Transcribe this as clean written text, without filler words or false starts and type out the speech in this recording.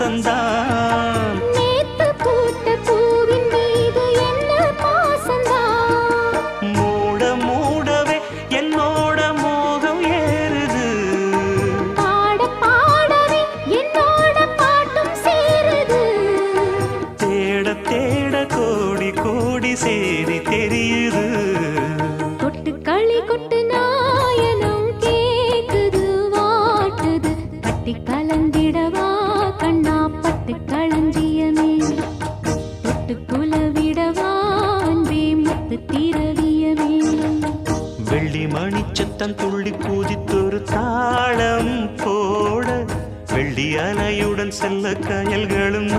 வாசந்தான். நேத்து பூத்த பூவின் மீது என்ன பாசந்தான். மூட மூடவே என்னோட மோகம் ஏறுது. பாட பாடவே என்னோட பாட்டும் சேருது. தேட தேட கோடி கோடி சேரி தெரியுது. கொட்டு களி கொட்டு நாயனம் கேக்குது வாட்டுது. பட்டி கலந்திடவா கண்ணா பட்டு களஞ்சியமே. தொட்டு குலவிடவா அன்பே முத்து திரவியமே. வெள்ளி மணிச்சத்தம் துள்ளி குதித்தொரு தாளம் போட வெள்ளி அலையுடன் செல்ல கயல்களும்